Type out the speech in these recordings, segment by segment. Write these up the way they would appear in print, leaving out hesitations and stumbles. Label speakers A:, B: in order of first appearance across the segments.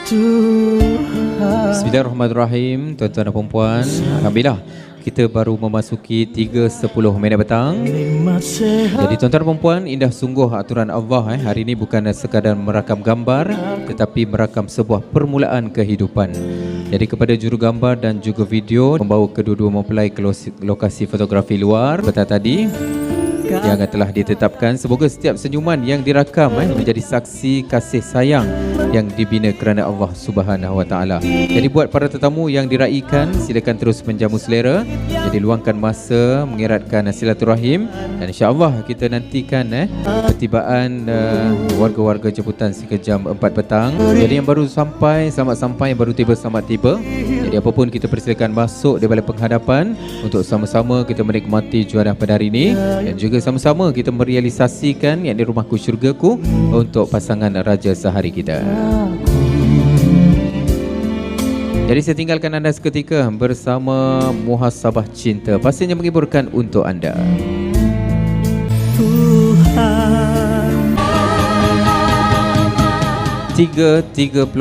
A: Bismillahirrahmanirrahim. Tuan-tuan dan puan-puan, alhamdulillah kita baru memasuki 3.10 minit petang. Jadi tuan-tuan dan puan-puan, indah sungguh aturan Allah hari ini bukan sekadar merakam gambar, tetapi merakam sebuah permulaan kehidupan. Jadi kepada juru gambar dan juga video, membawa kedua-dua mempelai ke lokasi fotografi luar petang tadi yang telah ditetapkan. Semoga setiap senyuman yang dirakam menjadi saksi kasih sayang yang dibina kerana Allah Subhanahu Wa Taala. Jadi buat para tetamu yang diraikan, silakan terus menjamu selera. Jadi luangkan masa mengeratkan silaturahim, dan insya-Allah kita nantikan pertibaan warga-warga jemputan sehingga jam 4 petang. Jadi yang baru sampai selamat sampai, yang baru tiba selamat tiba. Jadi apapun kita persilakan masuk di balik penghadapan untuk sama-sama kita menikmati juara pada hari ini, dan juga sama-sama kita merealisasikan yakni rumahku syurgaku untuk pasangan raja sehari kita. Jadi saya tinggalkan anda seketika bersama Muhasabah Cinta, pastinya menghiburkan untuk anda. Tuhan 3.31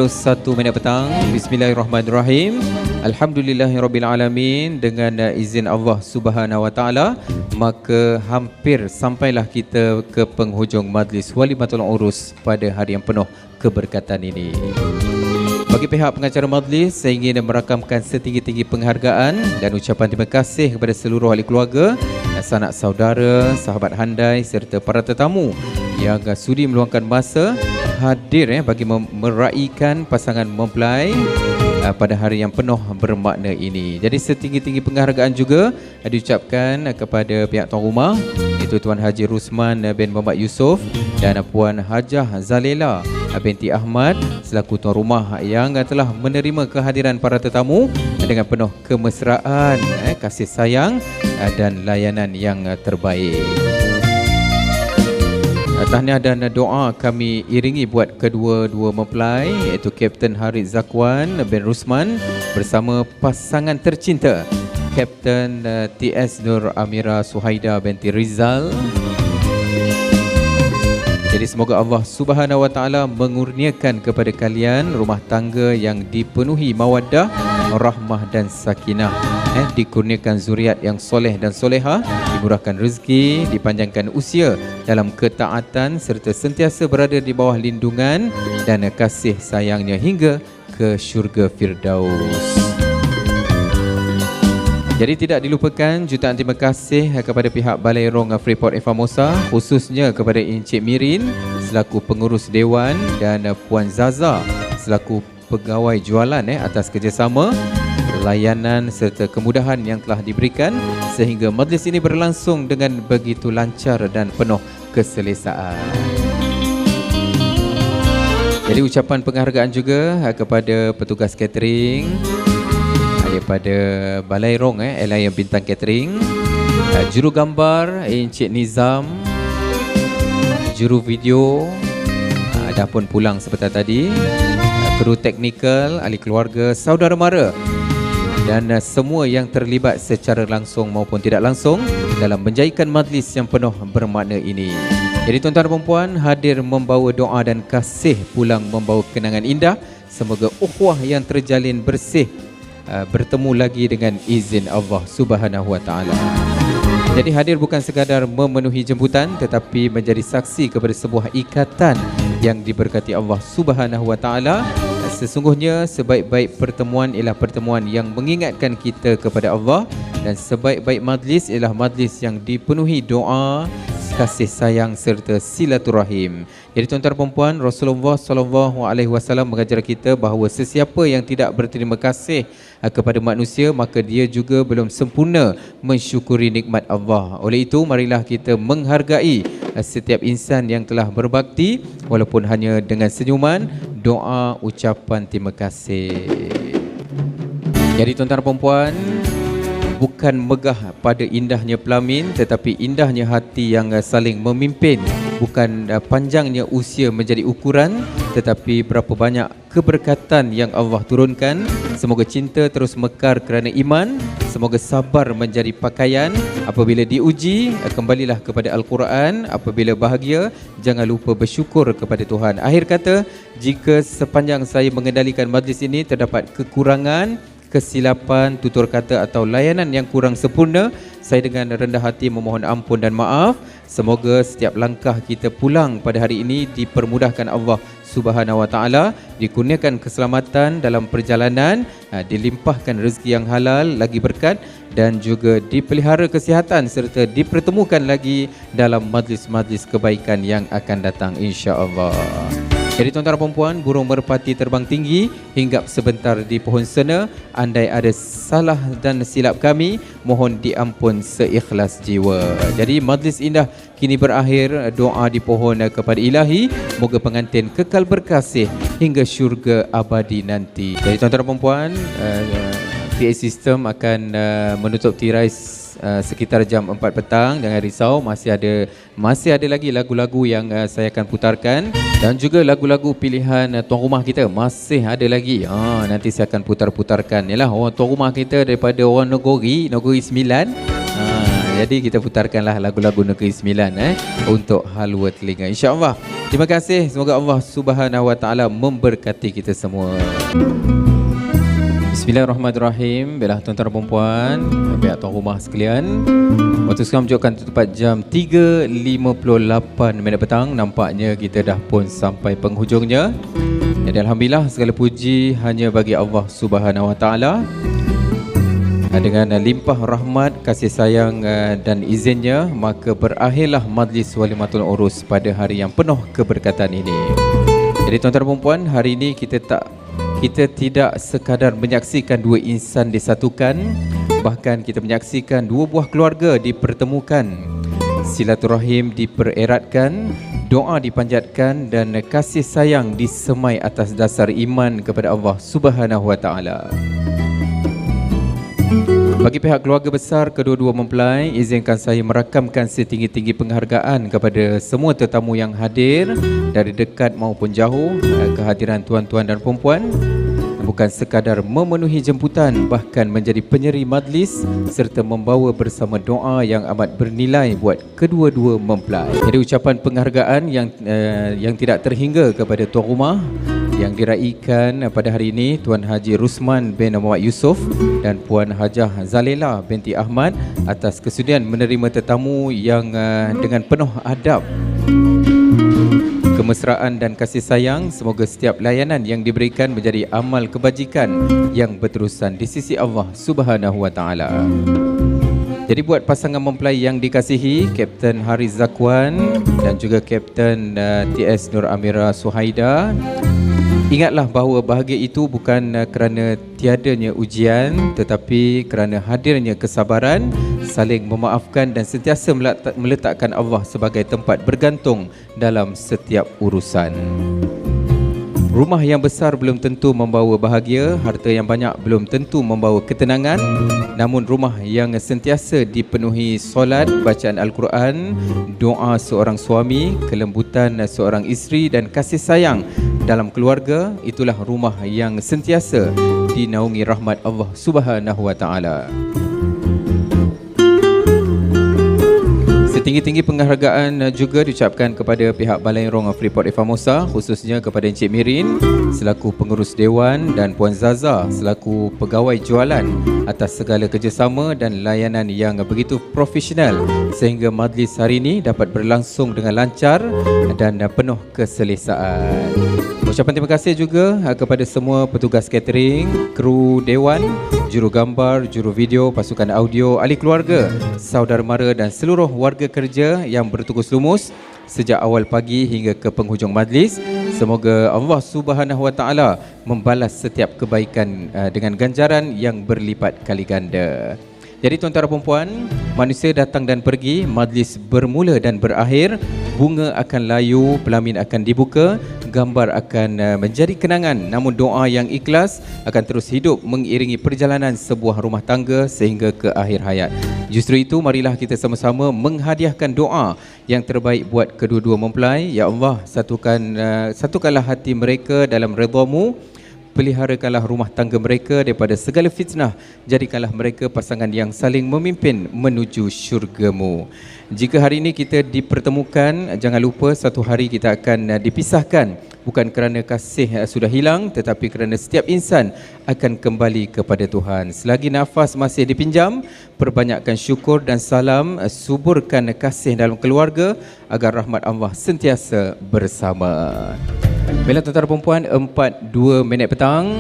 A: minit petang. Bismillahirrahmanirrahim. Alhamdulillahirrabbilalamin. Dengan izin Allah Subhanahu Wa Taala, maka hampir sampailah kita ke penghujung majlis Walimatul Urus pada hari yang penuh keberkatan ini. Bagi pihak pengacara majlis, saya ingin merakamkan setinggi-tinggi penghargaan dan ucapan terima kasih kepada seluruh ahli keluarga, sanak saudara, sahabat handai serta para tetamu yang sudi meluangkan masa hadir bagi meraikan pasangan mempelai pada hari yang penuh bermakna ini. Jadi setinggi-tinggi penghargaan juga diucapkan kepada pihak tuan rumah, iaitu Tuan Haji Rusman bin Muhammad Yusof dan Puan Hajah Zalela binti Ahmad selaku tuan rumah yang telah menerima kehadiran para tetamu dengan penuh kemesraan, kasih sayang dan layanan yang terbaik. Tahniah dan doa kami iringi buat kedua-dua mempelai, iaitu Kapten Haris Zakwan bin Rusman bersama pasangan tercinta Kapten TS Nur Amira Suhaida binti Rizal. Jadi semoga Allah Subhanahu Wa Taala mengurniakan kepada kalian rumah tangga yang dipenuhi mawaddah, rahmah dan sakinah, dikurniakan zuriat yang soleh dan soleha, dimurahkan rezeki, dipanjangkan usia dalam ketaatan serta sentiasa berada di bawah lindungan dan kasih sayangnya hingga ke syurga Firdaus. Jadi tidak dilupakan jutaan terima kasih kepada pihak Balai Rong Freeport Formosa, khususnya kepada Encik Mirin selaku pengurus dewan dan Puan Zaza selaku pegawai jualan atas kerjasama, layanan serta kemudahan yang telah diberikan sehingga majlis ini berlangsung dengan begitu lancar dan penuh keselesaan. Jadi ucapan penghargaan juga kepada petugas catering daripada Balai Rong Alliance Bintang Catering, juru gambar Encik Nizam, juru video dah pun pulang sebentar tadi, kru teknikal, ahli keluarga, saudara mara dan semua yang terlibat secara langsung maupun tidak langsung dalam menjadikan majlis yang penuh bermakna ini. Jadi tuan-tuan dan puan hadir membawa doa dan kasih, pulang membawa kenangan indah. Semoga ukhuwah yang terjalin bersih bertemu lagi dengan izin Allah Subhanahu Wa Taala. Jadi hadir bukan sekadar memenuhi jemputan, tetapi menjadi saksi kepada sebuah ikatan yang diberkati Allah Subhanahu Wa Taala. Sesungguhnya sebaik-baik pertemuan ialah pertemuan yang mengingatkan kita kepada Allah, dan sebaik-baik majlis ialah majlis yang dipenuhi doa, kasih sayang serta silaturahim. Jadi tuan-tuan dan puan, Rasulullah SAW mengajar kita bahawa sesiapa yang tidak berterima kasih kepada manusia, maka dia juga belum sempurna mensyukuri nikmat Allah. Oleh itu, marilah kita menghargai setiap insan yang telah berbakti, walaupun hanya dengan senyuman, doa, ucapan terima kasih. Jadi tuan-tuan dan puan, bukan megah pada indahnya pelamin, tetapi indahnya hati yang saling memimpin. Bukan panjangnya usia menjadi ukuran, tetapi berapa banyak keberkatan yang Allah turunkan. Semoga cinta terus mekar kerana iman. Semoga sabar menjadi pakaian. Apabila diuji, kembalilah kepada Al-Quran. Apabila bahagia, jangan lupa bersyukur kepada Tuhan. Akhir kata, jika sepanjang saya mengendalikan majlis ini terdapat kekurangan, kesilapan, tutur kata atau layanan yang kurang sempurna, saya dengan rendah hati memohon ampun dan maaf. Semoga setiap langkah kita pulang pada hari ini dipermudahkan Allah Subhanahu Wa Taala, dikurniakan keselamatan dalam perjalanan, dilimpahkan rezeki yang halal lagi berkat, dan juga dipelihara kesihatan serta dipertemukan lagi dalam majlis-majlis kebaikan yang akan datang insya-Allah. Jadi tuan-tuan dan puan-puan, burung merpati terbang tinggi, hinggap sebentar di pohon sena. Andai ada salah dan silap kami, mohon diampun seikhlas jiwa. Jadi majlis indah kini berakhir. Doa di pohon kepada Ilahi, moga pengantin kekal berkasih hingga syurga abadi nanti. Jadi tuan-tuan dan puan-puan, PA System akan menutup tirai sekitar jam 4 petang. Jangan risau, masih ada lagi lagu-lagu yang saya akan putarkan, dan juga lagu-lagu pilihan tuan rumah kita masih ada lagi. Nanti saya akan putar-putarkan. Yalah, orang tuan rumah kita daripada orang Negeri 9. Jadi kita putarkanlah lagu-lagu Negeri 9 untuk halwa telinga, insya-Allah. Terima kasih. Semoga Allah Subhanahu Wa Taala memberkati kita semua. Bismillahirrahmanirrahim. Baiklah tuan-tuan dan puan-puan, pihak tuan rumah sekalian, waktu sekarang menunjukkan tepat jam 3.58 minit petang. Nampaknya kita dah pun sampai penghujungnya. Jadi alhamdulillah, segala puji hanya bagi Allah Subhanahu Wa Taala. Dengan limpah rahmat, kasih sayang dan izinnya, maka berakhirlah majlis Walimatul Urus pada hari yang penuh keberkatan ini. Jadi tuan-tuan dan puan-puan, hari ini kita tidak sekadar menyaksikan dua insan disatukan, bahkan kita menyaksikan dua buah keluarga dipertemukan, silaturahim dipereratkan, doa dipanjatkan, dan kasih sayang disemai atas dasar iman kepada Allah Subhanahu Wa Taala. Bagi pihak keluarga besar kedua-dua mempelai, izinkan saya merakamkan setinggi-tinggi penghargaan kepada semua tetamu yang hadir dari dekat maupun jauh. Kehadiran tuan-tuan dan puan-puan bukan sekadar memenuhi jemputan, bahkan menjadi penyeri majlis serta membawa bersama doa yang amat bernilai buat kedua-dua mempelai. Jadi ucapan penghargaan yang tidak terhingga kepada tuan rumah yang diraikan pada hari ini, Tuan Haji Rusman bin Muhammad Yusof dan Puan Hajah Zalela binti Ahmad, atas kesudian menerima tetamu yang dengan penuh adab, kemesraan dan kasih sayang. Semoga setiap layanan yang diberikan menjadi amal kebajikan yang berterusan di sisi Allah Subhanahu Wa Taala. Jadi buat pasangan mempelai yang dikasihi, Kapten Haris Zakwan dan juga Kapten TS Nur Amira Suhaida, ingatlah bahawa bahagia itu bukan kerana tiadanya ujian, tetapi kerana hadirnya kesabaran, saling memaafkan dan sentiasa meletakkan Allah sebagai tempat bergantung dalam setiap urusan. Rumah yang besar belum tentu membawa bahagia, harta yang banyak belum tentu membawa ketenangan. Namun rumah yang sentiasa dipenuhi solat, bacaan Al-Quran, doa seorang suami, kelembutan seorang isteri dan kasih sayang dalam keluarga, itulah rumah yang sentiasa dinaungi rahmat Allah Subhanahu Wa Taala. Setinggi-tinggi penghargaan juga diucapkan kepada pihak Balai Rong Freeport Formosa, khususnya kepada Encik Mirin selaku pengurus Dewan dan Puan Zaza selaku pegawai jualan atas segala kerjasama dan layanan yang begitu profesional sehingga majlis hari ini dapat berlangsung dengan lancar dan penuh keselesaan. Ucapan terima kasih juga kepada semua petugas catering, kru Dewan, juru gambar, juru video, pasukan audio, ahli keluarga, saudara mara dan seluruh warga kerja yang bertugas lumus sejak awal pagi hingga ke penghujung majlis. Semoga Allah Subhanahu Wa Taala membalas setiap kebaikan dengan ganjaran yang berlipat kali ganda. Jadi tuan-tuan dan puan, manusia datang dan pergi, majlis bermula dan berakhir, bunga akan layu, pelamin akan dibuka, gambar akan menjadi kenangan, namun doa yang ikhlas akan terus hidup mengiringi perjalanan sebuah rumah tangga sehingga ke akhir hayat. Justru itu, marilah kita sama-sama menghadiahkan doa yang terbaik buat kedua-dua mempelai. Ya Allah, satukanlah hati mereka dalam redha-Mu, peliharakanlah rumah tangga mereka daripada segala fitnah, jadikanlah mereka pasangan yang saling memimpin menuju syurga-Mu. Jika hari ini kita dipertemukan, jangan lupa satu hari kita akan dipisahkan, bukan kerana kasih sudah hilang, tetapi kerana setiap insan akan kembali kepada Tuhan. Selagi nafas masih dipinjam, perbanyakkan syukur dan salam, suburkan kasih dalam keluarga agar rahmat Allah sentiasa bersama. Bila tuan-tuan dan perempuan, 4:02 petang,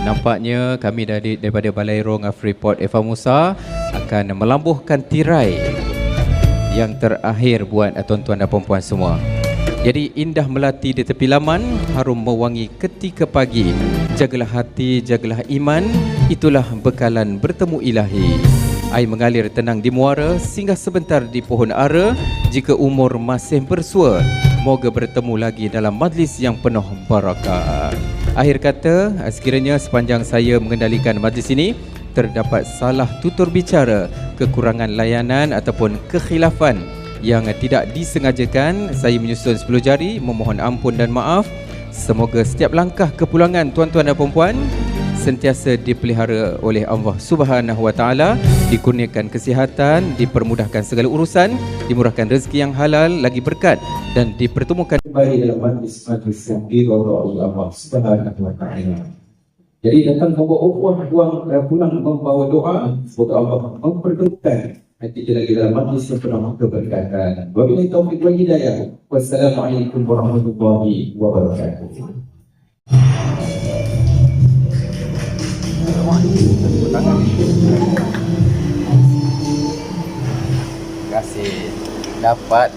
A: nampaknya kami daripada Balai Rong Freeport Eva Musa akan melambuhkan tirai yang terakhir buat tuan-tuan dan perempuan semua. Jadi indah melati di tepi laman, harum mewangi ketika pagi. Jagalah hati, jagalah iman, itulah bekalan bertemu ilahi. Air mengalir tenang di muara, singgah sebentar di pohon ara. Jika umur masih bersua, moga bertemu lagi dalam majlis yang penuh barakah. Akhir kata, sekiranya sepanjang saya mengendalikan majlis ini terdapat salah tutur bicara, kekurangan layanan ataupun kekhilafan yang tidak disengajakan, saya menyusun 10 jari memohon ampun dan maaf. Semoga setiap langkah kepulangan tuan-tuan dan perempuan sentiasa dipelihara oleh Allah Subhanahu Wa Taala, dikurniakan kesihatan, dipermudahkan segala urusan, dimurahkan rezeki yang halal lagi berkat, dan dipertemukan kembali dalam majlis-majlis yang diridhai oleh Allah Subhanahu Wa Taala. Jadi datang bawa pulang membawa doa, semoga Allah mempertemukan hati kita lagi dalam majlis yang penuh keberkatan. Wabillahi taufiq wal hidayah. Wassalamualaikum warahmatullahi wabarakatuh. Terima kasih. Dapat